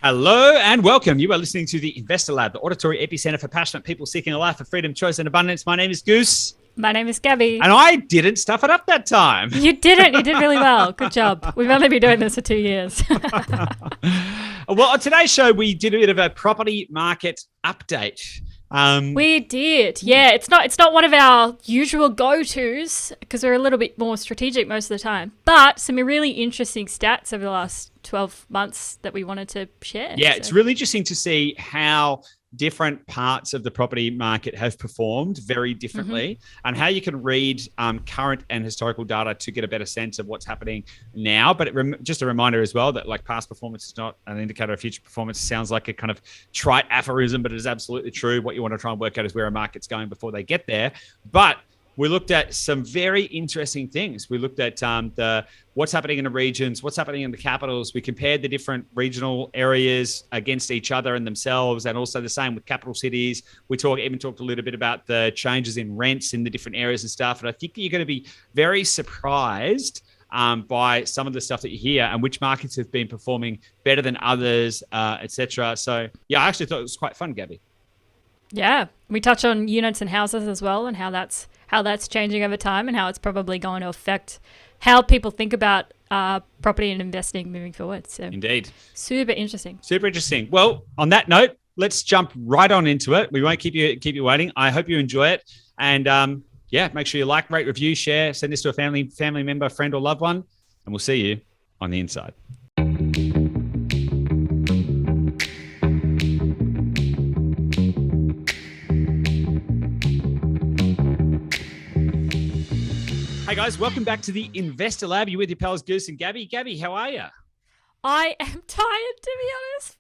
Hello and welcome. You are listening to the Investor Lab, the auditory epicenter for passionate people seeking a life of freedom, choice, and abundance. My name is Goose. My name is Gabby. And I didn't stuff it up that time. You didn't. You did really well. Good job. We've only been doing this for 2 years. Well, on today's show, we did a bit of a property market update. We did. Yeah, it's not one of our usual go-tos because we're a little bit more strategic most of the time. But some really interesting stats over the last 12 months that we wanted to share. Yeah, it's really interesting to see how different parts of the property market have performed very differently, and how you can read current and historical data to get a better sense of what's happening now. But just a reminder as well that like past performance is not an indicator of future performance. It sounds like a kind of trite aphorism, but it is absolutely true. What you want to try and work out is where a market's going before they get there. But we looked at some very interesting things. We looked at what's happening in the regions, what's happening in the capitals. We compared the different regional areas against each other and themselves, and also the same with capital cities. We even talked a little bit about the changes in rents in the different areas and stuff. And I think you're going to be very surprised by some of the stuff that you hear and which markets have been performing better than others, etc. So yeah, I actually thought it was quite fun, Gabby. Yeah, we touch on units and houses as well, and how that's changing over time, and how it's probably going to affect how people think about property and investing moving forward. So indeed, super interesting. Super interesting. Well, on that note, let's jump right on into it. We won't keep you waiting. I hope you enjoy it, and yeah, make sure you like, rate, review, share, send this to a family member, friend, or loved one, and we'll see you on the inside. Hey guys, welcome back to the Investor Lab. You with your pals Goose and Gabby. Gabby, how are you? I am tired, to be honest.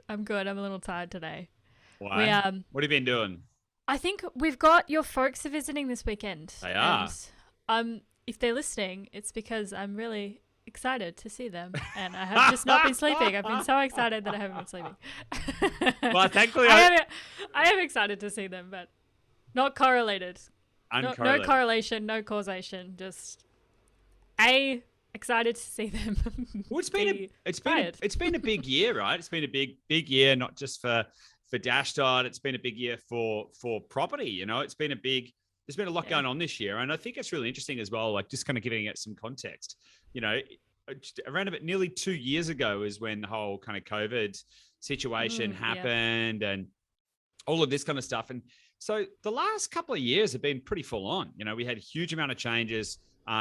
I'm good. I'm a little tired today. Why? What have you been doing? I think we've got your folks are visiting this weekend. They are. And if they're listening, it's because I'm really excited to see them, and I have just not been sleeping. I've been so excited that I haven't been sleeping. Well, thankfully, I am excited to see them, but not correlated. No correlation, no causation. Just excited to see them. Well, it's been a big year, right? It's been a big year, not just for Dashdot. It's been a big year for property. You know, there's been a lot going on this year, and I think it's really interesting as well. Like just kind of giving it some context. You know, around about nearly 2 years ago is when the whole kind of COVID situation happened, and all of this kind of stuff. And so the last couple of years have been pretty full on. You know, we had a huge amount of changes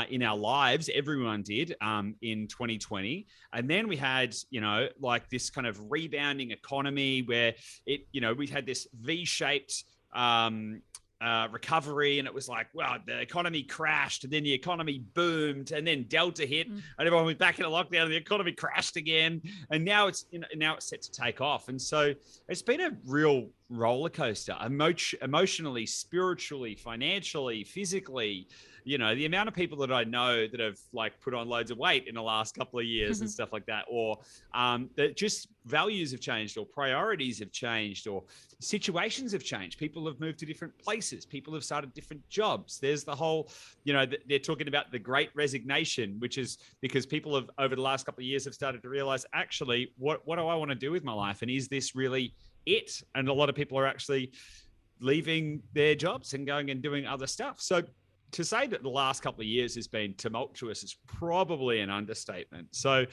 in our lives. Everyone did in 2020. And then we had, you know, like this kind of rebounding economy where we had this V-shaped recovery, and it was like, wow, the economy crashed, and then the economy boomed, and then Delta hit, and everyone went back into lockdown, and the economy crashed again, and now it's set to take off. And so it's been a real roller coaster, emotionally, spiritually, financially, physically. You know, the amount of people that I know that have like put on loads of weight in the last couple of years and stuff like that, or that just values have changed, or priorities have changed, or situations have changed. People have moved to different places. People have started different jobs. There's the whole, you know, they're talking about the great resignation, which is because people have over the last couple of years have started to realize, actually, what do I want to do with my life? And is this really it? And a lot of people are actually leaving their jobs and going and doing other stuff. So to say that the last couple of years has been tumultuous is probably an understatement. So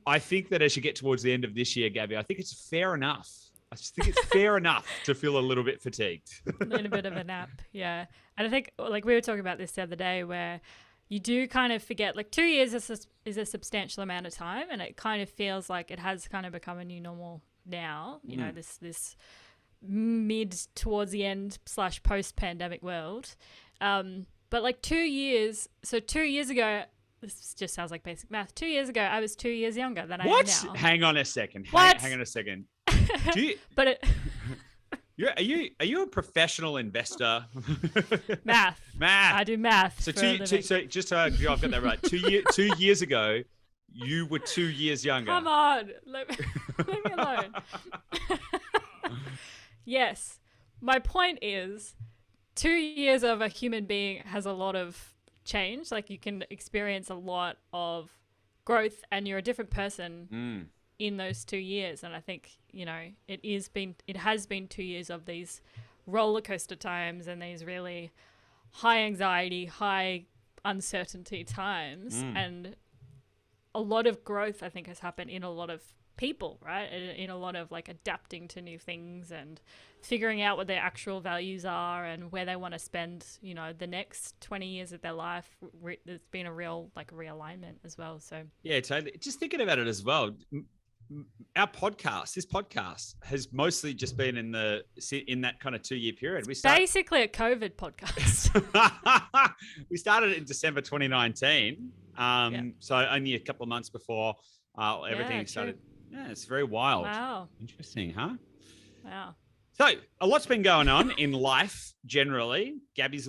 I think that as you get towards the end of this year, Gabby, I think it's fair enough. I just think it's fair enough to feel a little bit fatigued. A little bit of a nap, yeah. And I think, like we were talking about this the other day, where you do kind of forget, like 2 years is a substantial amount of time, and it kind of feels like it has kind of become a new normal now. You know, this mid towards the end / post-pandemic world. But like 2 years, so 2 years ago, this just sounds like basic math. 2 years ago, I was 2 years younger than I am now. Hang on a second. What? Hang on a second. Are you a professional investor? Math. Math. I do math. So just so I've got that right. 2 years ago, you were 2 years younger. Come on, let me alone. Yes, my point is, 2 years of a human being has a lot of change. Like you can experience a lot of growth, and you're a different person in those 2 years. And I think, it has been 2 years of these roller coaster times and these really high anxiety, high uncertainty times. And a lot of growth, I think, has happened in a lot of people, right? In a lot of like adapting to new things and figuring out what their actual values are and where they want to spend, the next 20 years of their life. There's been a real like realignment as well. So yeah, totally. Just thinking about it as well. This podcast has mostly just been in that kind of 2-year period. Basically a COVID podcast. We started it in December 2019. So only a couple of months before everything started. Yeah, it's very wild. Wow. Interesting, huh? Wow. So a lot's been going on in life generally. Gabby's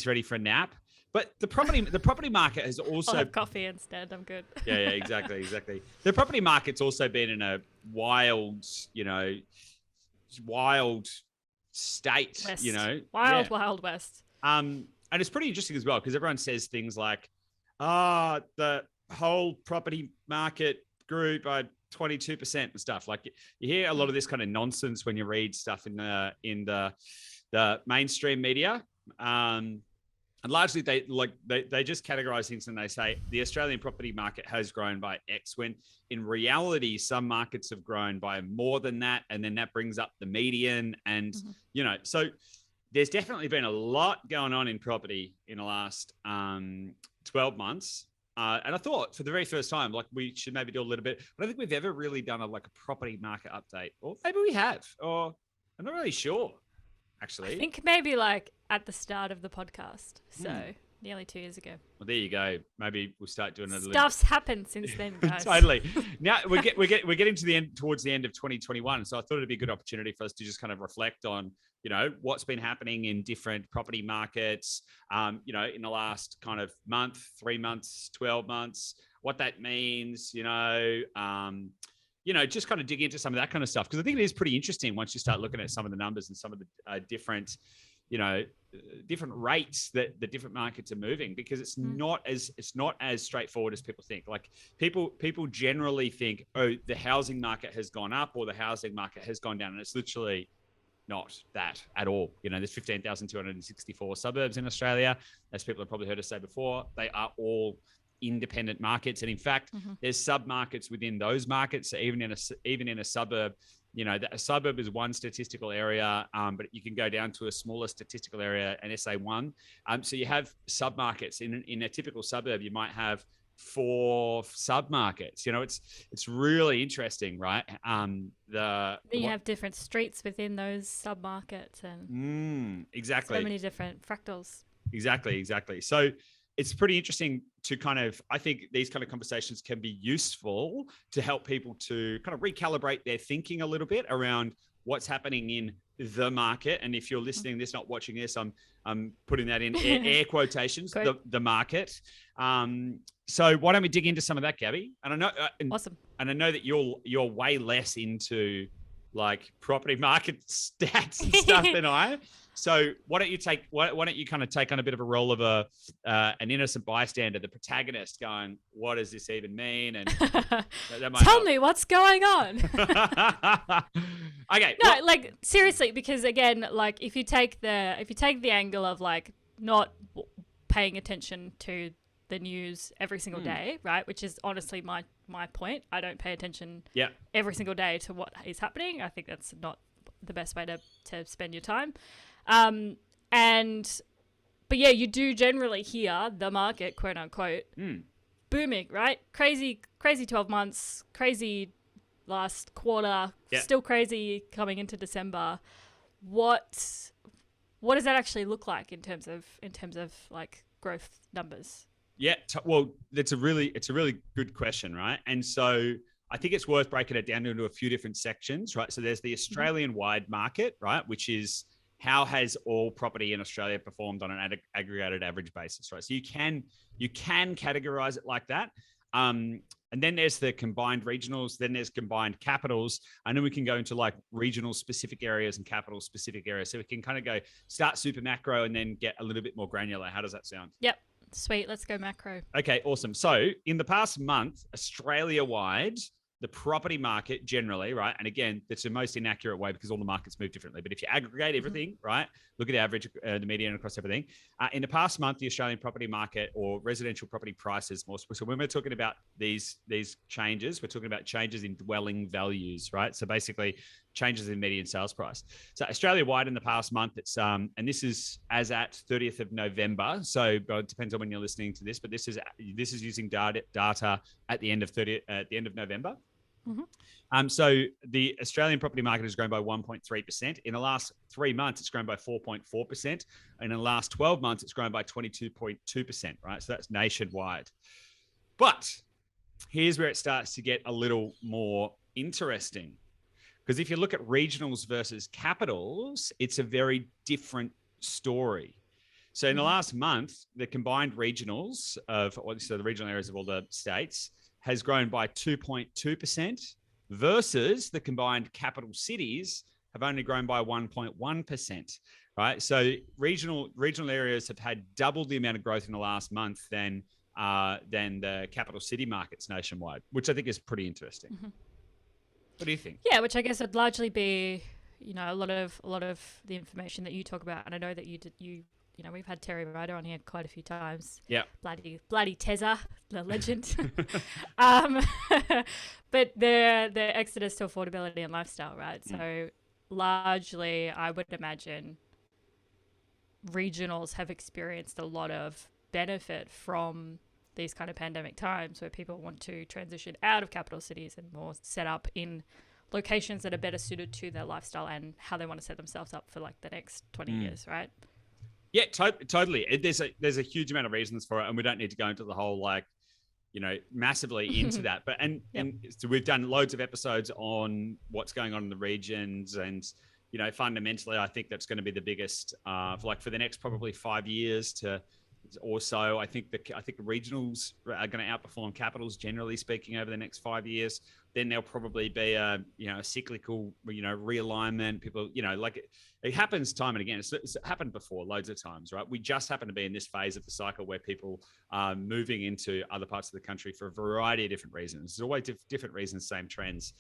ready for a nap. But the property market has also... I'll have coffee instead. I'm good. Yeah, exactly. The property market's also been in a wild state, West. Wild West. And it's pretty interesting as well because everyone says things like, the whole property market grew by 22% and stuff. Like you hear a lot of this kind of nonsense when you read stuff in the mainstream media. And largely they just categorize things and they say the Australian property market has grown by X, when in reality, some markets have grown by more than that. And then that brings up the median. And, so there's definitely been a lot going on in property in the last 12 months. And I thought for the very first time, like we should maybe do a little bit. I don't think we've ever really done a property market update, or maybe we have, or I'm not really sure. Actually, I think maybe like at the start of the podcast, so nearly 2 years ago. Well, there you go. Maybe we'll start doing a Stuff's happened since then, guys. Totally. Now we're getting towards the end of 2021, so I thought it'd be a good opportunity for us to just kind of reflect on what's been happening in different property markets, in the last kind of month, 3 months, 12 months, what that means, just kind of dig into some of that kind of stuff. Because I think it is pretty interesting once you start looking at some of the numbers and some of the different rates that the different markets are moving, because it's not as straightforward as people think. Like people generally think, oh, the housing market has gone up or the housing market has gone down. And it's literally not that at all. There's 15,264 suburbs in Australia. As people have probably heard us say before, they are all independent markets, and in fact there's sub markets within those markets. So even in a suburb, a suburb is one statistical area, but you can go down to a smaller statistical area, an SA1. So you have sub markets in a typical suburb. You might have 4 sub markets. It's really interesting, right? You have different streets within those sub markets, and exactly, so many different fractals. Exactly. So it's pretty interesting to I think these kind of conversations can be useful to help people to kind of recalibrate their thinking a little bit around what's happening in the market. And if you're listening to this, not watching this, I'm putting that in air quotations, the market. So why don't we dig into some of that, Gabby? And I know, awesome. And I know that you're way less into like property market stats and stuff than I. So why don't you kind of take on a bit of a role of an innocent bystander, the protagonist, going, what does this even mean? And tell me what's going on. Okay. No, like seriously, because again, like if you take the angle of like not paying attention to the news every single day, right? Which is honestly my point. I don't pay attention every single day to what is happening. I think that's not the best way to spend your time. But yeah, you do generally hear the market, quote unquote, booming, right? Crazy 12 months, crazy last quarter, still crazy coming into December. What does that actually look like in terms of like growth numbers? Yeah, well, it's a really good question, right? And so I think it's worth breaking it down into a few different sections, right? So there's the Australian-wide market, right, which is how has all property in Australia performed on an aggregated average basis, right? So you can categorize it like that. And then there's the combined regionals, then there's combined capitals, and then we can go into like regional specific areas and capital specific areas. So we can kind of start super macro and then get a little bit more granular. How does that sound? Yep. Sweet. Let's go macro. Okay, awesome. So in the past month, Australia-wide, the property market generally, right? And again, that's the most inaccurate way because all the markets move differently. But if you aggregate everything, right, look at the average, the median across everything. In the past month, the Australian property market or residential property prices, more so when we're talking about these changes, we're talking about changes in dwelling values, right? So basically, changes in median sales price. So Australia-wide in the past month, it's and this is as at 30th of November. So it depends on when you're listening to this, but this is using data at the end of November. So the Australian property market has grown by 1.3%. In the last 3 months, it's grown by 4.4%. And in the last 12 months, it's grown by 22.2%, right? So that's nationwide. But here's where it starts to get a little more interesting. Because if you look at regionals versus capitals, it's a very different story. So in the last month, the combined regionals so the regional areas of all the states has grown by 2.2% versus the combined capital cities have only grown by 1.1%, right? So regional areas have had double the amount of growth in the last month than the capital city markets nationwide, which I think is pretty interesting. What do you think? Yeah, which I guess would largely be, a lot of the information that you talk about, and I know that we've had Terry Ryder on here quite a few times. Yeah, bloody Tezza, the legend. But the exodus to affordability and lifestyle, right? So largely, I would imagine regionals have experienced a lot of benefit from these kind of pandemic times where people want to transition out of capital cities and more set up in locations that are better suited to their lifestyle and how they want to set themselves up for like the next 20 years, right? Yeah, totally. There's a huge amount of reasons for it, and we don't need to go into the whole massively into that. But and so we've done loads of episodes on what's going on in the regions, and fundamentally, I think that's going to be the biggest for the next probably 5 years or so. I think the regionals are going to outperform capitals generally speaking over the next 5 years. Then there'll probably be a cyclical realignment. People it happens time and again. It's happened before loads of times, right? We just happen to be in this phase of the cycle where people are moving into other parts of the country for a variety of different reasons. There's always different reasons, same trends.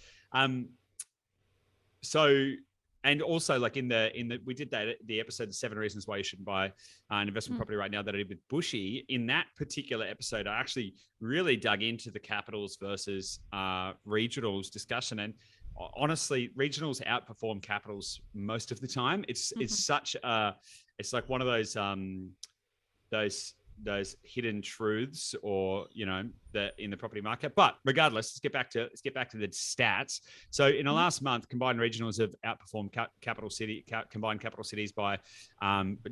And also, like we did the episode 7 Reasons Why You Shouldn't Buy an Investment Property Right Now that I did with Bushy. In that particular episode, I actually really dug into the capitals versus regionals discussion. And honestly, regionals outperform capitals most of the time. It's like one of those hidden truths, or that in the property market. But regardless, let's get back to the stats. So in the last month, combined regionals have outperformed combined capital cities by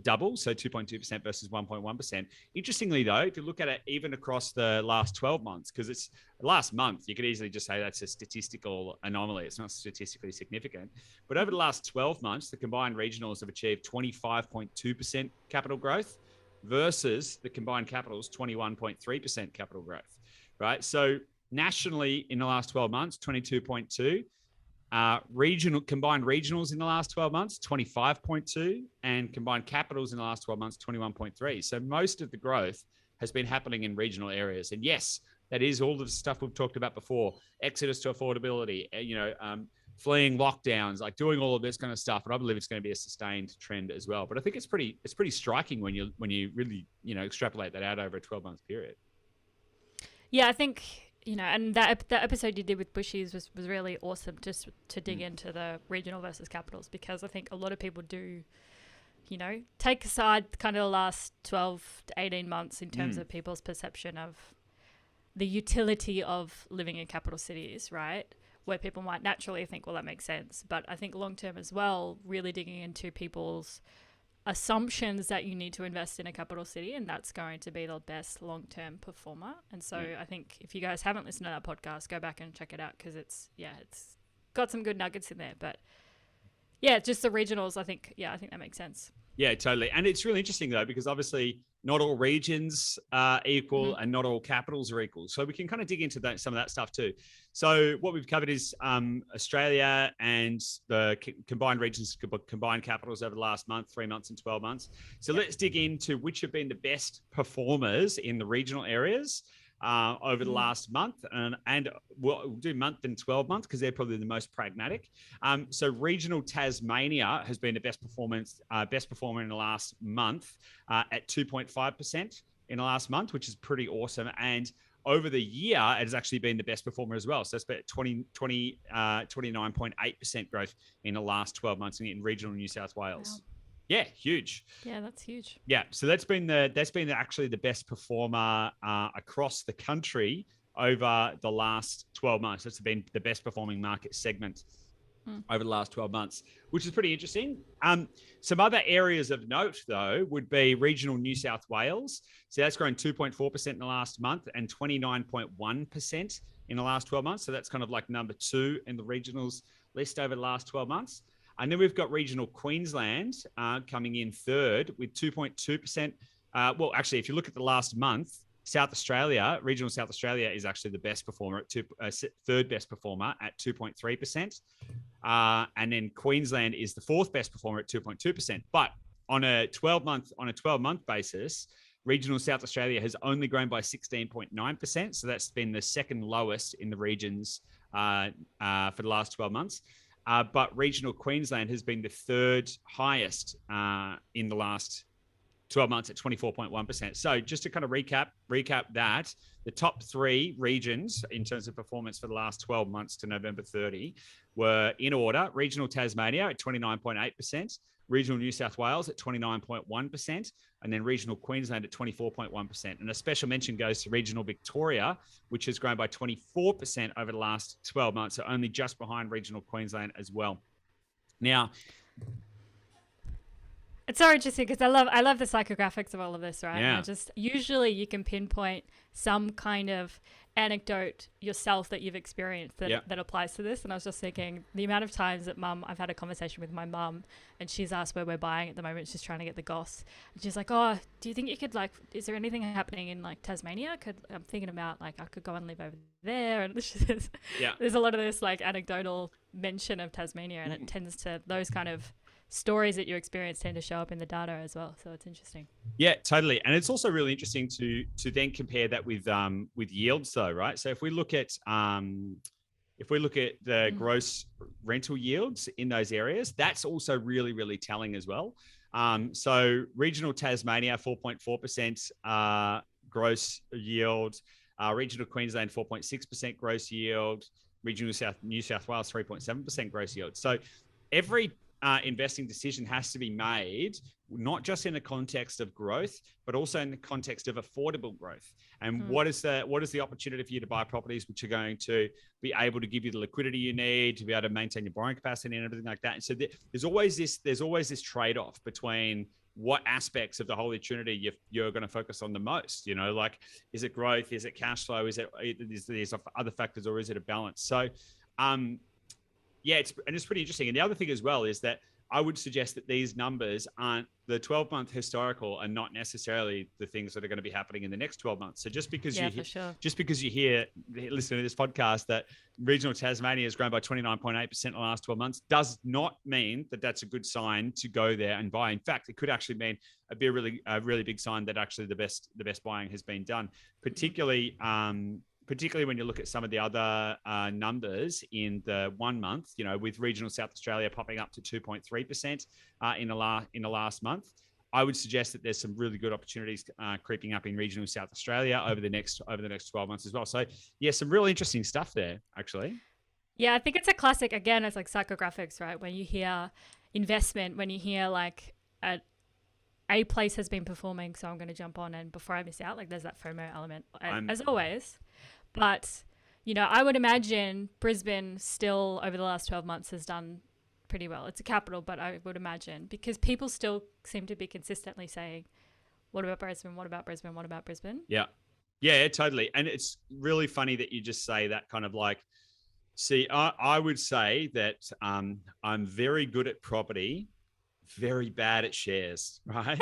double, so 2.2% versus 1.1%. Interestingly, though, if you look at it even across the last 12 months, because it's last month, you could easily just say that's a statistical anomaly. It's not statistically significant. But over the last 12 months, the combined regionals have achieved 25.2% capital growth versus the combined capitals 21.3% capital growth, right? So nationally in the last 12 months, 22.2, combined regionals in the last 12 months, 25.2, and combined capitals in the last 12 months, 21.3. So most of the growth has been happening in regional areas. And yes, that is all the stuff we've talked about before, exodus to affordability, fleeing lockdowns, like doing all of this kind of stuff. And I believe it's going to be a sustained trend as well. But I think it's pretty striking when you really, extrapolate that out over a 12-month period. Yeah, I think, and that episode you did with Bushies was really awesome, just to dig into the regional versus capitals, because I think a lot of people do, take aside kind of the last 12 to 18 months in terms of people's perception of the utility of living in capital cities, right? Where people might naturally think, well, that makes sense. But I think long-term as well, really digging into people's assumptions that you need to invest in a capital city, and that's going to be the best long-term performer. And so I think if you guys haven't listened to that podcast, go back and check it out, because it's got some good nuggets in there. But yeah, just the regionals, I think that makes sense. Yeah, totally. And it's really interesting though, because obviously not all regions are equal and not all capitals are equal. So we can kind of dig into some of that stuff too. So what we've covered is Australia and the combined regions, combined capitals over the last month, 3 months and 12 months. So let's dig into which have been the best performers in the regional areas over the last month, and we'll do month and 12 months because they're probably the most pragmatic. So regional Tasmania has been the best performer in the last month at 2.5% in the last month, which is pretty awesome. And over the year, it has actually been the best performer as well. So it's been 29.8% growth in the last 12 months in regional New South Wales. Wow. Yeah, huge. Yeah, that's huge. Yeah, so that's been actually the best performer across the country over the last 12 months. That's been the best performing market segment over the last 12 months, which is pretty interesting. Some other areas of note, though, would be regional New South Wales. So that's grown 2.4% in the last month and 29.1% in the last 12 months. So that's kind of like number 2 in the regionals list over the last 12 months. And then we've got regional Queensland coming in third with 2.2%. Well, actually, if you look at the last month, regional South Australia is actually the best performer at third best performer at 2.3%. And then Queensland is the fourth best performer at 2.2%. But on a 12-month basis, regional South Australia has only grown by 16.9%. So that's been the second lowest in the regions for the last 12 months. But regional Queensland has been the third highest in the last 12 months at 24.1%. So just to kind of recap that, the top 3 regions in terms of performance for the last 12 months to November 30 were in order: regional Tasmania at 29.8%, regional New South Wales at 29.1%, and then regional Queensland at 24.1%. And a special mention goes to regional Victoria, which has grown by 24% over the last 12 months, so only just behind regional Queensland as well. Now, it's so interesting because I love the psychographics of all of this, right? Yeah. And usually you can pinpoint some kind of anecdote yourself that you've experienced that applies to this. And I was just thinking the amount of times that I've had a conversation with my mum and she's asked where we're buying at the moment. She's trying to get the goss. And she's like, oh, do you think you could is there anything happening in Tasmania? I'm thinking about I could go and live over there. And there's a lot of this anecdotal mention of Tasmania, and it tends to, those kind of stories that you experience tend to show up in the data as well. So it's interesting. Yeah, totally. And it's also really interesting to then compare that with yields though, right? So if we look at the gross rental yields in those areas, that's also really, really telling as well. So regional Tasmania, 4.4% gross yield, regional Queensland, 4.6% gross yield, regional New South Wales, 3.7% gross yield. So every investing decision has to be made not just in the context of growth, but also in the context of affordable growth. And what is the opportunity for you to buy properties which are going to be able to give you the liquidity you need to be able to maintain your borrowing capacity and everything like that. And so there's always this trade-off between what aspects of the Holy Trinity you're going to focus on the most. Is it growth? Is it cash flow? Is there other factors, or is it a balance? So, yeah, it's pretty interesting. And the other thing as well is that I would suggest that these numbers aren't, the 12-month historical are not necessarily the things that are going to be happening in the next 12 months. So just because you listen to this podcast that regional Tasmania has grown by 29.8% in the last 12 months does not mean that that's a good sign to go there and buy. In fact, it could actually mean a really big sign that actually the best buying has been done, particularly when you look at some of the other numbers in the 1 month, with regional South Australia popping up to 2.3% in the last month. I would suggest that there's some really good opportunities creeping up in regional South Australia over the next 12 months as well. So yeah, some really interesting stuff there, actually. Yeah, I think it's a classic. Again, it's like psychographics, right? When you hear investment, when you hear a place has been performing, so I'm going to jump on, and before I miss out, there's that FOMO element as always. But, I would imagine Brisbane still over the last 12 months has done pretty well. It's a capital, but I would imagine because people still seem to be consistently saying, what about Brisbane? What about Brisbane? What about Brisbane? Yeah. Yeah, totally. And it's really funny that you just say that kind of see, I would say that I'm very good at property, very bad at shares, right?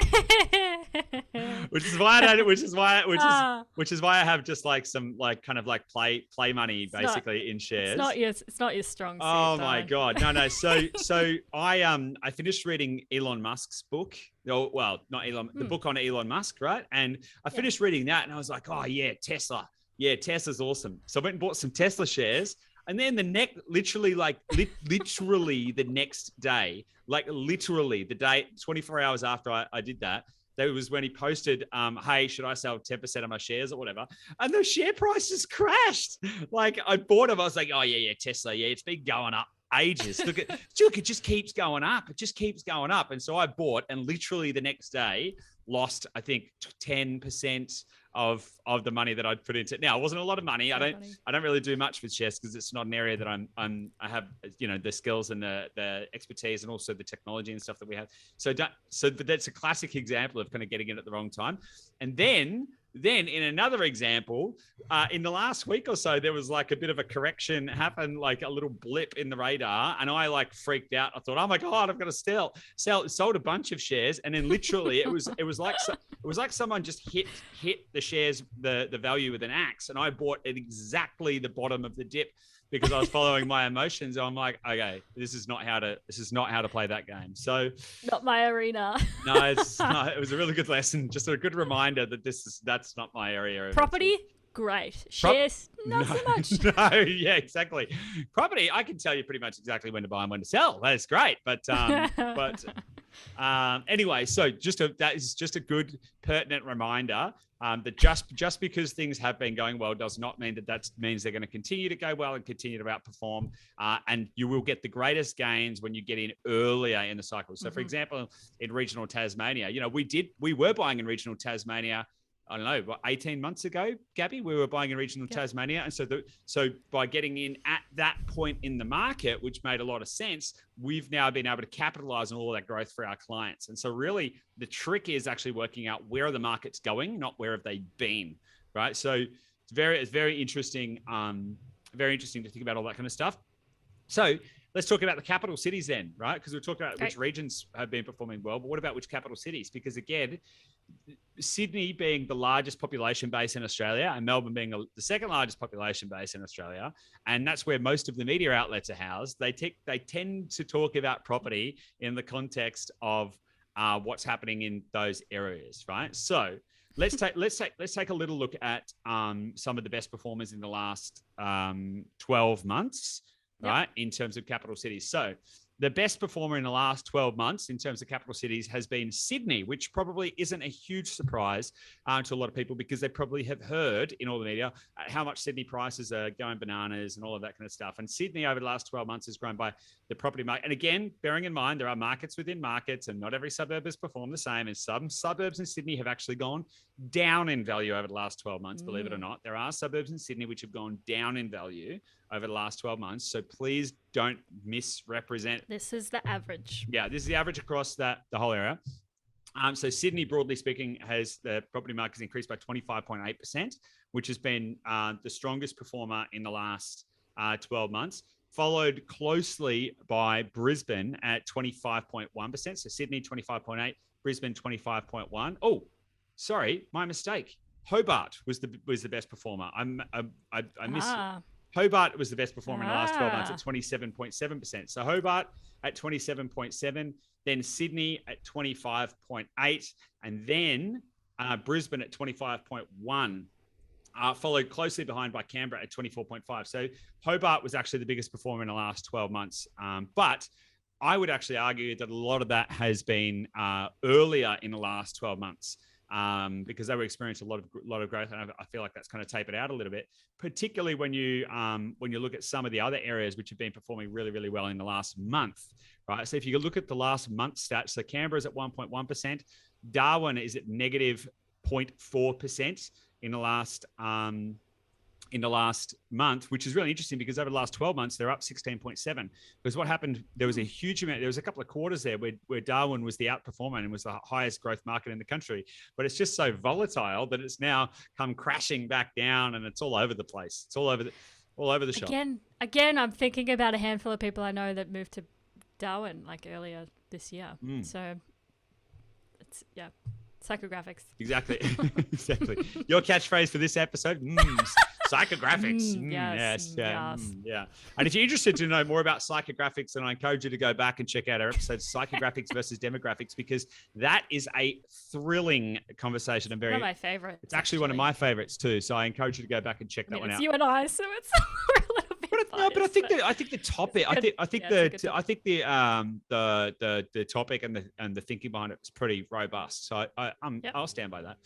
which is why I have just some play money basically in shares. It's not your strong suit. Oh my God. No. So I finished reading Elon Musk's book. Well, not Elon, the book on Elon Musk, right? And I finished reading that and I was like, oh yeah, Tesla. Yeah, Tesla's awesome. So I went and bought some Tesla shares. And then literally the next day, like literally the day, 24 hours after I did that, that was when he posted, hey, should I sell 10% of my shares or whatever? And the share price just crashed. Like I bought them. I was like, oh yeah, Tesla. Yeah, it's been going up ages. Look, it just keeps going up. It just keeps going up. And so I bought, and literally the next day lost, I think, 10% of the money that I'd put into it. Now, it wasn't a lot of money. I don't really do much with shares because it's not an area that I have, the skills and the expertise and also the technology and stuff that we have. But that's a classic example of kind of getting in at the wrong time. And then in another example, in the last week or so, there was like a bit of a correction happened, like a little blip in the radar, and I like freaked out. I thought, oh my God, I've got to sold a bunch of shares, and then literally it was like someone just hit the shares the value with an axe, and I bought at exactly the bottom of the dip because I was following my emotions. I'm like, okay, this is not how to play that game. So not my arena. No, it's not. It was a really good lesson. Just a good reminder that that's not my area. Property, great. Shares, not so much. No, yeah, exactly. Property, I can tell you pretty much exactly when to buy and when to sell. That's great. But anyway, so that is just a good pertinent reminder that just because things have been going well does not mean that means they're going to continue to go well and continue to outperform. And you will get the greatest gains when you get in earlier in the cycle. So, for example, in regional Tasmania, we were buying in regional Tasmania. I don't know, 18 months ago, Gabby, we were buying in regional Tasmania. And so by getting in at that point in the market, which made a lot of sense, we've now been able to capitalize on all that growth for our clients. And so really the trick is actually working out where are the markets going, not where have they been, right? So it's very interesting, very interesting to think about all that kind of stuff. So let's talk about the capital cities then, right? Because we're talking about which regions have been performing well, but what about which capital cities? Because again, Sydney being the largest population base in Australia and Melbourne being the second largest population base in Australia, and that's where most of the media outlets are housed, they tend to talk about property in the context of what's happening in those areas, right? So let's take a little look at some of the best performers in the last 12 months, right, in terms of capital cities. So the best performer in the last 12 months in terms of capital cities has been Sydney, which probably isn't a huge surprise to a lot of people because they probably have heard in all the media how much Sydney prices are going bananas and all of that kind of stuff. And Sydney over the last 12 months has grown by the property market. And again, bearing in mind, there are markets within markets and not every suburb has performed the same. And some suburbs in Sydney have actually gone down in value over the last 12 months, believe it or not. There are suburbs in Sydney which have gone down in value over the last 12 months. So please don't misrepresent. This is the average. Yeah, this is the average across the whole area. So Sydney, broadly speaking, the property market has increased by 25.8%, which has been the strongest performer in the last 12 months, followed closely by Brisbane at 25.1%. So Sydney, 25.8, Brisbane, 25.1. Oh, sorry, my mistake. Hobart was the best performer. I missed it. Hobart was the best performer in the last 12 months at 27.7%. So Hobart at 27.7, then Sydney at 25.8, and then Brisbane at 25.1, followed closely behind by Canberra at 24.5. So Hobart was actually the biggest performer in the last 12 months. But I would actually argue that a lot of that has been earlier in the last 12 months. Because they were experiencing a lot of growth, and I feel like that's kind of tapered out a little bit, particularly when you look at some of the other areas which have been performing really, really well in the last month, right? So if you look at the last month stats, so Canberra's at 1.1%, Darwin is at negative 0.4% in the last month, which is really interesting because over the last 12 months, they're up 16.7. Because what happened, there was a couple of quarters there where Darwin was the outperformer and was the highest growth market in the country. But it's just so volatile that it's now come crashing back down and it's all over the place. It's all over the shop. Again, I'm thinking about a handful of people I know that moved to Darwin like earlier this year. So it's, psychographics. Exactly. Exactly. Your catchphrase for this episode, Psychographics. Yes. Yeah. And if you're interested to know more about psychographics, then I encourage you to go back and check out our episode, Psychographics versus Demographics, because that is a thrilling conversation. And one of my favorites. It's actually one of my favorites too. So I encourage you to go back and check that one out. It's you and I, so it's a little bit but I think the topic, I think the topic and the thinking behind it is pretty robust. So I'll stand by that.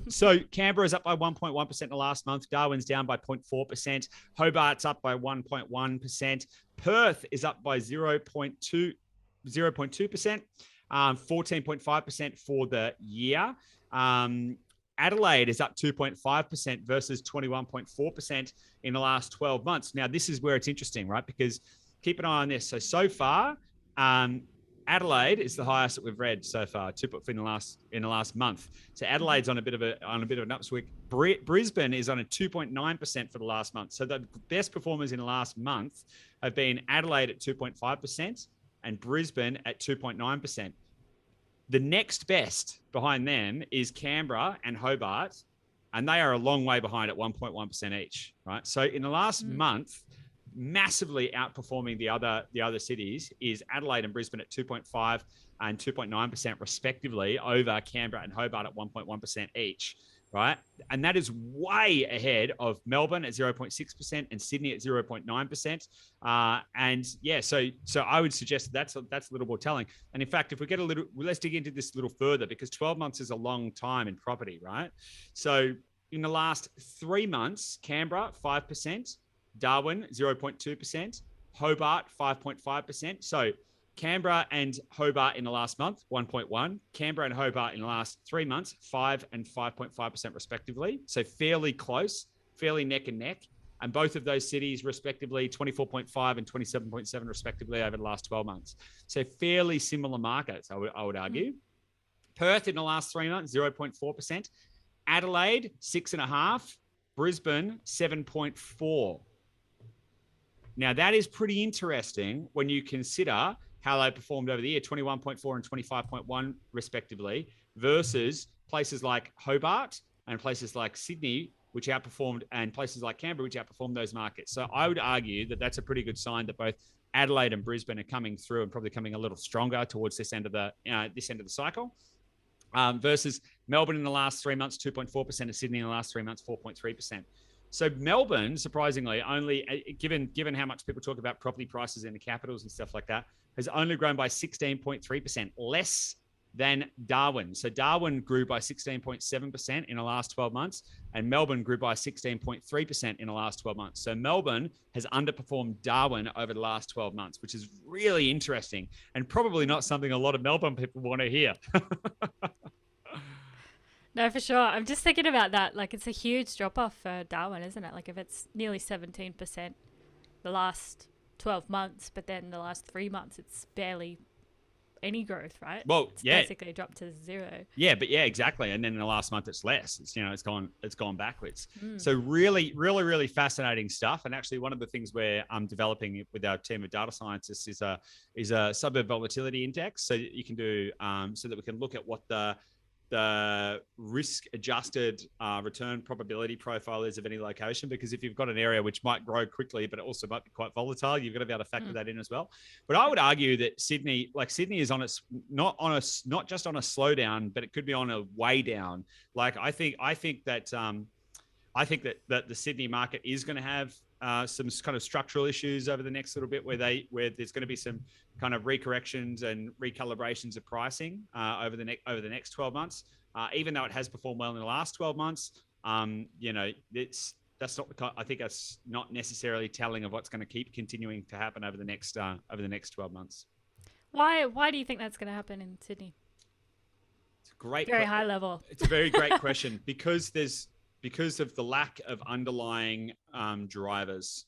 So Canberra is up by 1.1% in the last month. Darwin's down by 0.4%. Hobart's up by 1.1%. Perth is up by 0.2%, 14.5% for the year. Adelaide is up 2.5% versus 21.4% in the last 12 months. Now, this is where it's interesting, right? Because keep an eye on this. So far, Adelaide is the highest that we've read so far, in the last month. So Adelaide's on a bit of an upswing. Brisbane is on a 2.9% for the last month. So the best performers in the last month have been Adelaide at 2.5% and Brisbane at 2.9%. The next best behind them is Canberra and Hobart, and they are a long way behind at 1.1% each, right? So in the last month, massively outperforming the other cities is Adelaide and Brisbane at 2.5 and 2.9% respectively over Canberra and Hobart at 1.1% each, right? And that is way ahead of Melbourne at 0.6% and Sydney at 0.9%. So I would suggest that's a little more telling. And in fact, if we get let's dig into this a little further, because 12 months is a long time in property, right? So in the last 3 months, Canberra 5%, Darwin 0.2%, Hobart 5.5%. So Canberra and Hobart in the last month, 1.1. Canberra and Hobart in the last 3 months, 5 and 5.5% respectively. So fairly close, fairly neck and neck. And both of those cities respectively, 24.5 and 27.7 respectively over the last 12 months. So fairly similar markets, I would argue. Perth in the last 3 months, 0.4%. Adelaide, 6.5%. Brisbane, 7.4%. Now, that is pretty interesting when you consider how they performed over the year, 21.4 and 25.1 respectively, versus places like Hobart and places like Sydney, which outperformed, and places like Canberra, which outperformed those markets. So I would argue that that's a pretty good sign that both Adelaide and Brisbane are coming through and probably coming a little stronger towards this end of the cycle. Versus Melbourne in the last 3 months, 2.4%, and Sydney in the last 3 months, 4.3%. So Melbourne, surprisingly, only given how much people talk about property prices in the capitals and stuff like that, has only grown by 16.3%, less than Darwin. So Darwin grew by 16.7% in the last 12 months, and Melbourne grew by 16.3% in the last 12 months. So Melbourne has underperformed Darwin over the last 12 months, which is really interesting and probably not something a lot of Melbourne people want to hear. No, for sure. I'm just thinking about that. Like, it's a huge drop off for Darwin, isn't it? Like, if it's nearly 17% the last 12 months, but then the last 3 months, it's barely any growth, right? Well, it's basically dropped to zero. Yeah, but yeah, exactly. And then in the last month, it's less. It's gone backwards. So really, really, really fascinating stuff. And actually, one of the things we're developing with our team of data scientists is a suburb volatility index. So you can do so that we can look at what the risk-adjusted return probability profile is of any location, because if you've got an area which might grow quickly, but it also might be quite volatile, you've got to be able to factor that in as well. But I would argue that Sydney is not just on a slowdown, but it could be on a way down. Like I think that the Sydney market is going to have some kind of structural issues over the next little bit, where there's going to be some kind of recorrections and recalibrations of pricing over the next 12 months. Even though it has performed well in the last 12 months, I think that's not necessarily telling of what's going to keep continuing to happen over the next 12 months. Why do you think that's going to happen in Sydney? It's a great, very high level. It's a very great question because of the lack of underlying drivers,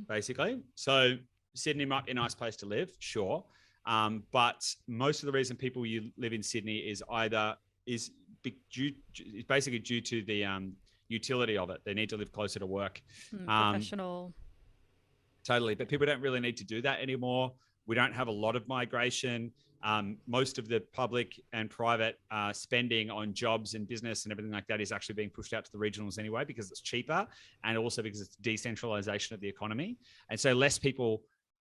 basically. So Sydney might be a nice place to live, sure. But most of the reason people live in Sydney is basically due to the utility of it. They need to live closer to work. Professional. Totally. But people don't really need to do that anymore. We don't have a lot of migration. Most of the public and private spending on jobs and business and everything like that is actually being pushed out to the regionals anyway, because it's cheaper, and also because it's decentralization of the economy. And so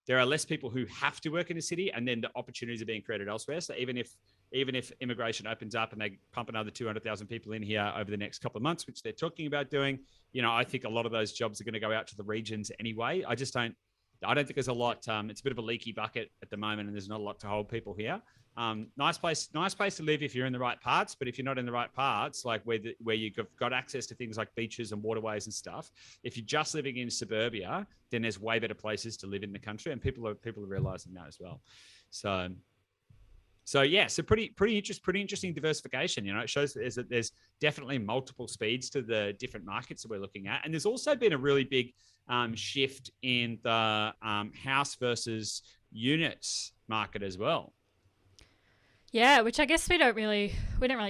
there are less people who have to work in the city, and then the opportunities are being created elsewhere. So even if immigration opens up and they pump another 200,000 people in here over the next couple of months, which they're talking about doing, I think a lot of those jobs are going to go out to the regions anyway. I don't think there's a lot. It's a bit of a leaky bucket at the moment, and there's not a lot to hold people here. Nice place to live if you're in the right parts. But if you're not in the right parts, like where you've got access to things like beaches and waterways and stuff, if you're just living in suburbia, then there's way better places to live in the country, and people are realizing that as well. So yeah, so pretty interesting diversification. It shows that there's definitely multiple speeds to the different markets that we're looking at, and there's also been a really big shift in the house versus units market as well. Yeah, which I guess we don't really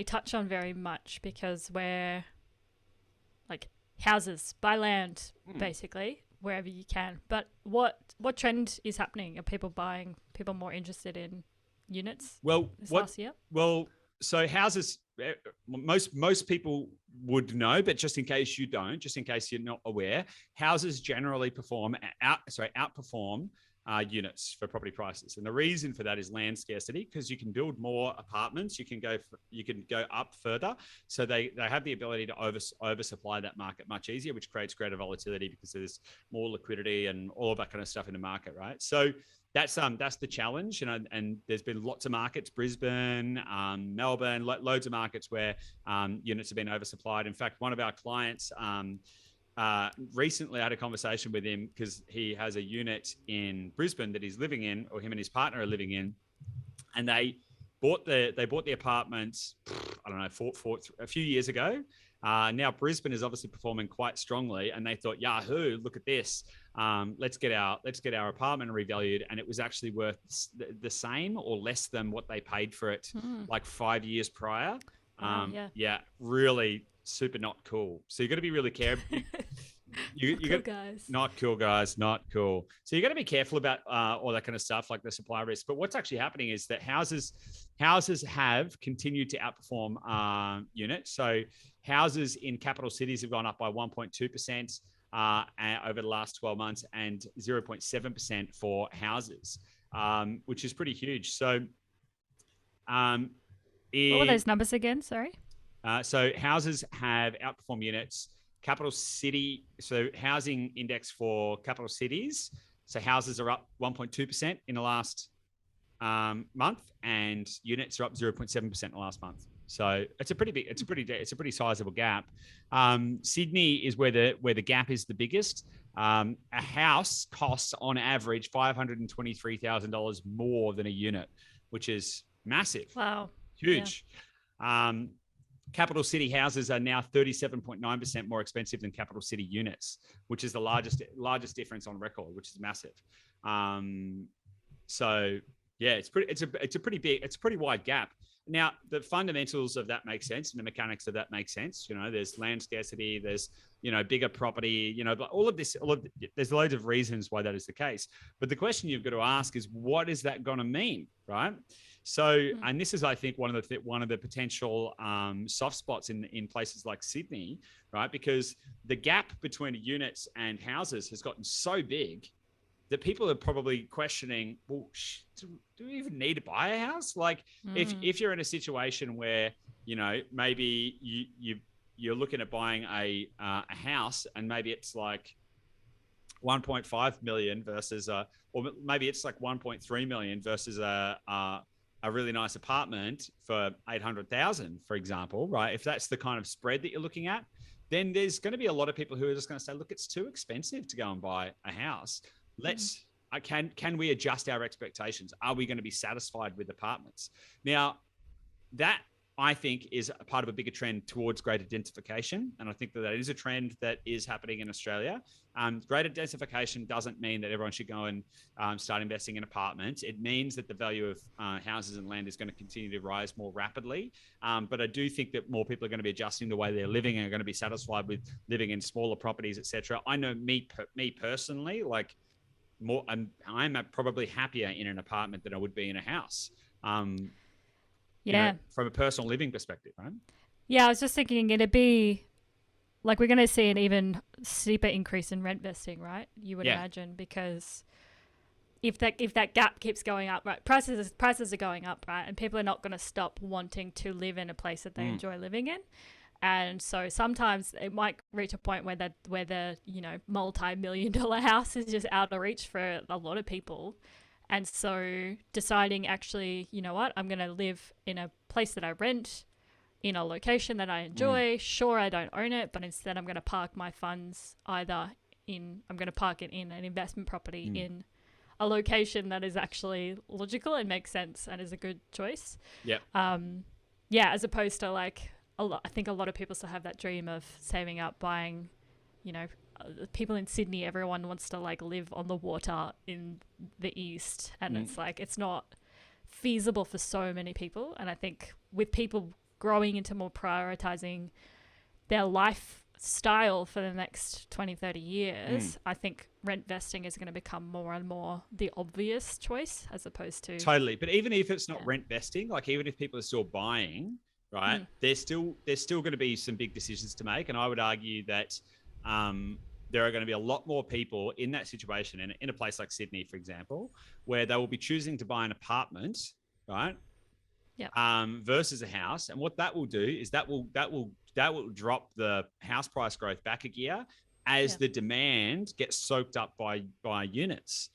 touch on very much, because we're like houses, buy land basically wherever you can. But what trend is happening? Are people more interested in units last year? Well, so houses, most people would know, but just in case you don't, just in case you're not aware, houses generally outperform units for property prices. And the reason for that is land scarcity, because you can build more apartments, you can go up further. So they have the ability to oversupply that market much easier, which creates greater volatility because there's more liquidity and all of that kind of stuff in the market, right? So that's the challenge, and there's been lots of markets, Brisbane, Melbourne, loads of markets where units have been oversupplied. In fact, one of our clients recently, I had a conversation with him because he has a unit in Brisbane that he's living in, or him and his partner are living in, and they bought the apartments, I don't know, for a few years ago. Now Brisbane is obviously performing quite strongly, and they thought, Yahoo, look at this. Let's get our apartment revalued, and it was actually worth the same or less than what they paid for it like 5 years prior. Yeah, really super not cool. So you got to be really careful. Not cool, guys. Not cool. So you got to be careful about all that kind of stuff, like the supply risk. But what's actually happening is that houses have continued to outperform units. So houses in capital cities have gone up by 1.2% over the last 12 months, and 0.7% for houses, which is pretty huge. So, what were those numbers again? Sorry. So houses have outperformed units. Capital city, so housing index for capital cities. So houses are up 1.2% in the last month, and units are up 0.7% in the last month. So it's a pretty sizable gap. Sydney is where the gap is the biggest. A house costs on average $523,000 more than a unit, which is massive. Wow, huge. Yeah. Capital city houses are now 37.9% more expensive than capital city units, which is the largest difference on record, which is massive. So yeah, it's a pretty wide gap. Now, the fundamentals of that make sense, and the mechanics of that make sense. There's land scarcity, there's bigger property, but there's loads of reasons why that is the case. But the question you've got to ask is, what is that going to mean, right? So, and this is, I think, one of the potential soft spots in places like Sydney, right? Because the gap between units and houses has gotten so big that people are probably questioning, well, do we even need to buy a house? Like, if you're in a situation where maybe you're looking at buying a house, and maybe it's like 1.5 million versus or maybe it's like 1.3 million versus a really nice apartment for 800,000, for example, right? If that's the kind of spread that you're looking at, then there's going to be a lot of people who are just going to say, look, it's too expensive to go and buy a house. Can we adjust our expectations? Are we going to be satisfied with apartments? Now, that I think is a part of a bigger trend towards greater densification. And I think that is a trend that is happening in Australia. Greater densification doesn't mean that everyone should go and start investing in apartments. It means that the value of houses and land is going to continue to rise more rapidly. But I do think that more people are going to be adjusting the way they're living and are going to be satisfied with living in smaller properties, etc. I know me personally, like, I'm probably happier in an apartment than I would be in a house. Yeah. From a personal living perspective, right? Yeah, I was just thinking it'd be like we're going to see an even steeper increase in rent vesting, right? You would imagine, because if that gap keeps going up, right, prices are going up, right, and people are not going to stop wanting to live in a place that they enjoy living in. And so sometimes it might reach a point where the multi-million-dollar house is just out of reach for a lot of people. And so deciding, actually, you know what, I'm going to live in a place that I rent, in a location that I enjoy. Sure, I don't own it, but instead I'm going to park my funds I'm going to park it in an investment property in a location that is actually logical and makes sense and is a good choice. Yeah. As opposed to like I think a lot of people still have that dream of saving up, buying, people in Sydney, everyone wants to like live on the water in the east, and it's like it's not feasible for so many people. And I think with people growing into more prioritizing their lifestyle for the next 20, 30 years, I think rent vesting is going to become more and more the obvious choice, as opposed to... Totally. But even if it's not rent vesting, like even if people are still buying, right, there's still going to be some big decisions to make. And I would argue that there are going to be a lot more people in that situation, in a place like Sydney, for example, where they will be choosing to buy an apartment, right? Versus a house. And what that will do is that will drop the house price growth back a gear as the demand gets soaked up by units.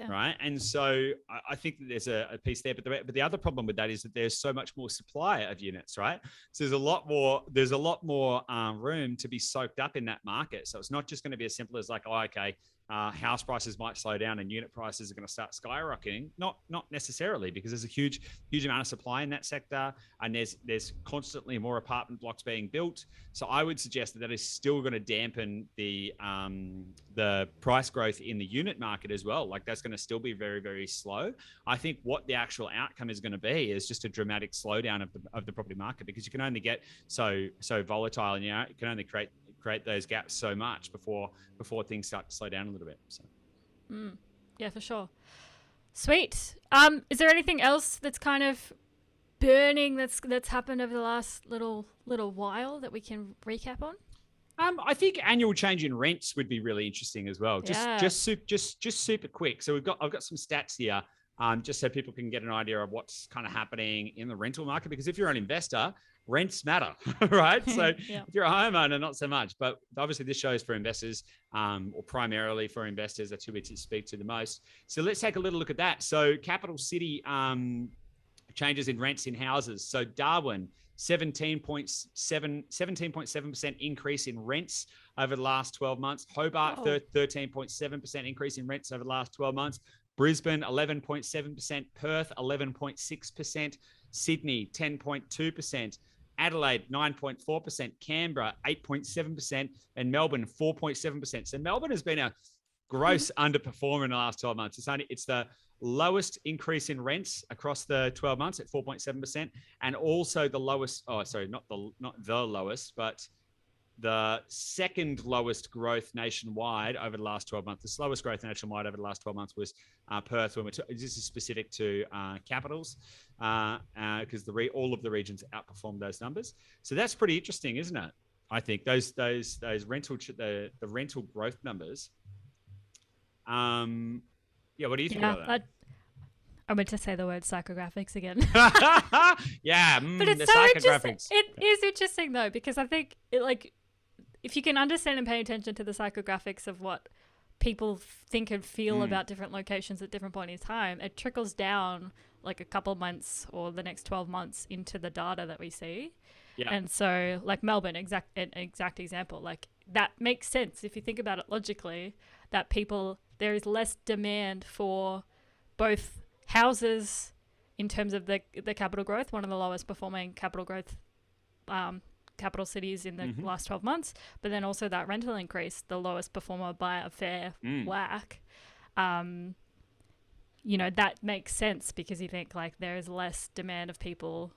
Right. And so I think that there's a piece there, but the other problem with that is that there's so much more supply of units, right? So there's a lot more room to be soaked up in that market. So it's not just going to be as simple as like, house prices might slow down and unit prices are going to start skyrocketing. Not necessarily, because there's a huge amount of supply in that sector, and there's constantly more apartment blocks being built. So I would suggest that is still going to dampen the price growth in the unit market as well. Like that's going to still be very, very slow. I think what the actual outcome is going to be is just a dramatic slowdown of the property market, because you can only get so volatile, and you can only create those gaps so much before things start to slow down a little bit. So yeah, for sure. Sweet. Is there anything else that's kind of burning that's happened over the last little while that we can recap on? I think annual change in rents would be really interesting as well. Just super quick. So I've got some stats here, just so people can get an idea of what's kind of happening in the rental market. Because if you're an investor, rents matter, right? So if you're a homeowner, not so much. But obviously this show is for investors, or primarily for investors. That's who we speak to the most. So let's take a little look at that. So capital city changes in rents in houses. So Darwin, 17.7% increase in rents over the last 12 months. Hobart, 13.7% increase in rents over the last 12 months. Brisbane, 11.7%. Perth, 11.6%. Sydney, 10.2%. Adelaide, 9.4%. Canberra, 8.7%. And Melbourne, 4.7%. So Melbourne has been a gross underperformer in the last 12 months. It's the lowest increase in rents across the 12 months at 4.7%, and also the lowest, not the lowest, but the second lowest growth nationwide over the last 12 months. The slowest growth nationwide over the last 12 months was Perth. This is specific to capitals, because all of the regions outperformed those numbers. So that's pretty interesting, isn't it? I think those rental the rental growth numbers. Yeah, what do you think about that? I meant to say the word psychographics again. Yeah, but it's the so psychographics. It is interesting though, because I think if you can understand and pay attention to the psychographics of what people think and feel about different locations at different points in time, it trickles down like a couple of months or the next 12 months into the data that we see. Yeah. And so like Melbourne, an exact example, like that makes sense if you think about it logically, that there is less demand for both houses in terms of the capital growth, one of the lowest performing capital growth capital cities in the last 12 months, but then also that rental increase, the lowest performer by a fair whack. That makes sense, because you think like there is less demand of people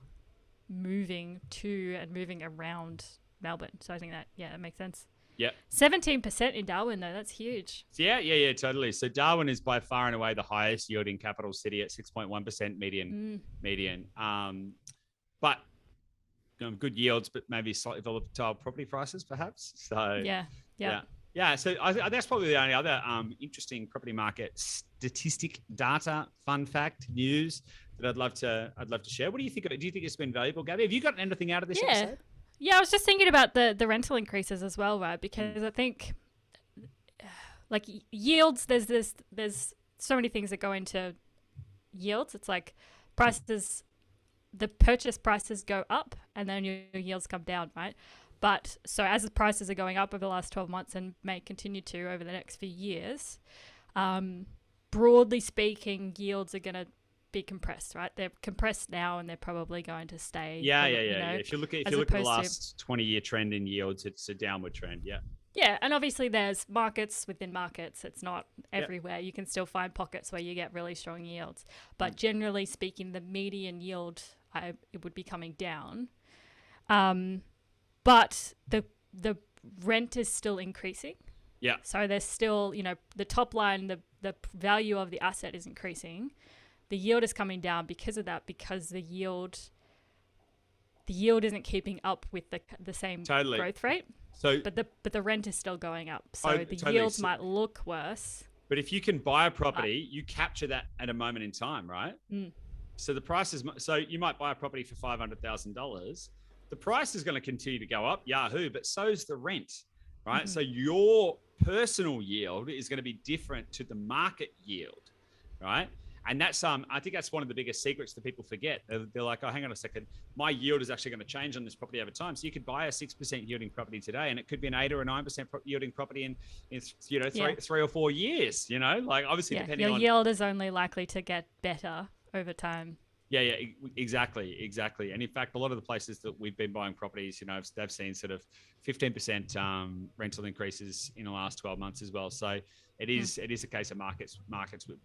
moving to and moving around Melbourne. So I think that, it makes sense. Yeah. 17% in Darwin, though. That's huge. Yeah, totally. So Darwin is by far and away the highest yielding capital city at 6.1% median. But good yields, but maybe slightly volatile property prices, perhaps. So yeah. So that's probably the only other interesting property market statistic, data, fun fact, news that I'd love to share. What do you think of it? Do you think it's been valuable, Gabby? Have you gotten anything out of this episode? Yeah, I was just thinking about the rental increases as well, right? Because I think like yields, there's so many things that go into yields. It's like prices, the purchase prices go up and then your yields come down, right? But so as the prices are going up over the last 12 months and may continue to over the next few years, broadly speaking, yields are going to be compressed, right? They're compressed now and they're probably going to stay. Yeah. If you look at the last 20-year trend in yields, it's a downward trend. Yeah. Yeah, and obviously there's markets within markets. It's not everywhere. You can still find pockets where you get really strong yields. But generally speaking, the median yield, it would be coming down. But the rent is still increasing. Yeah. So there's still, the top line, the value of the asset is increasing. The yield is coming down because of that, because the yield isn't keeping up with the same growth rate. So, but the rent is still going up. So the yields might look worse. But if you can buy a property, you capture that at a moment in time, right? So the price is, so you might buy a property for $500,000. The price is going to continue to go up, Yahoo, but so's the rent, right? So your personal yield is going to be different to the market yield, right? And that's I think that's one of the biggest secrets that people forget. They're like, oh, hang on a second, my yield is actually going to change on this property over time. So you could buy a 6% yielding property today, and it could be an 8 or a 9% yielding property in 3 or 4 years. Like obviously depending on your yield is only likely to get better over time. Yeah, exactly. And in fact, a lot of the places that we've been buying properties, they've seen sort of 15% rental increases in the last 12 months as well. So it is a case of markets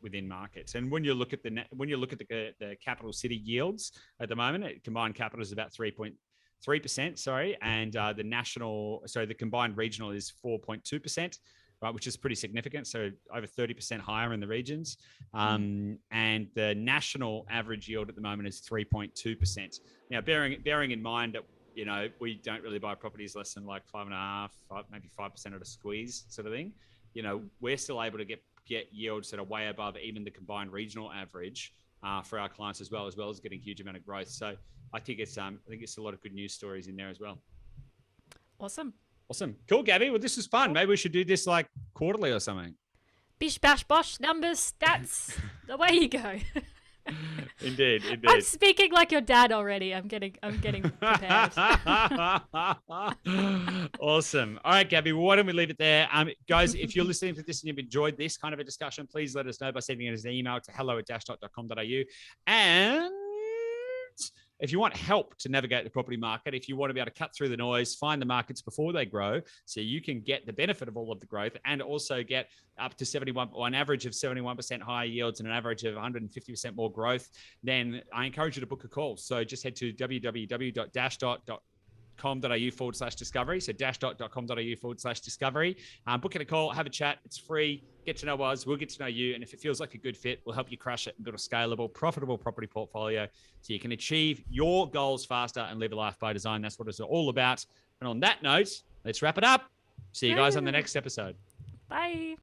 within markets. And when you look at the capital city yields at the moment, combined capital is about 3.3%. Sorry, and the combined regional is 4.2%. Right, which is pretty significant. So over 30% higher in the regions. And the national average yield at the moment is 3.2%. Now, bearing in mind that, we don't really buy properties less than like 5.5%, maybe 5% at a squeeze sort of thing. We're still able to get yields that are way above even the combined regional average for our clients as well as getting a huge amount of growth. So I think it's a lot of good news stories in there as well. Awesome. Cool, Gabby. Well, this was fun. Maybe we should do this like quarterly or something. Bish, bash, bosh, numbers, stats. Away you go. Indeed. I'm speaking like your dad already. I'm getting prepared. Awesome. All right, Gabby. Well, why don't we leave it there? Guys, if you're listening to this and you've enjoyed this kind of a discussion, please let us know by sending us an email to hello@dashdot.com.au. And if you want help to navigate the property market, if you want to be able to cut through the noise, find the markets before they grow, so you can get the benefit of all of the growth and also get up to an average of 71% higher yields and an average of 150% more growth, then I encourage you to book a call. So just head to www.dashdot.com.au/discovery. So dashdot.com.au/discovery. Book in a call, have a chat. It's free. Get to know us. We'll get to know you. And if it feels like a good fit, we'll help you crush it and build a scalable, profitable property portfolio so you can achieve your goals faster and live a life by design. That's what it's all about. And on that note, let's wrap it up. See you guys on the next episode. Bye.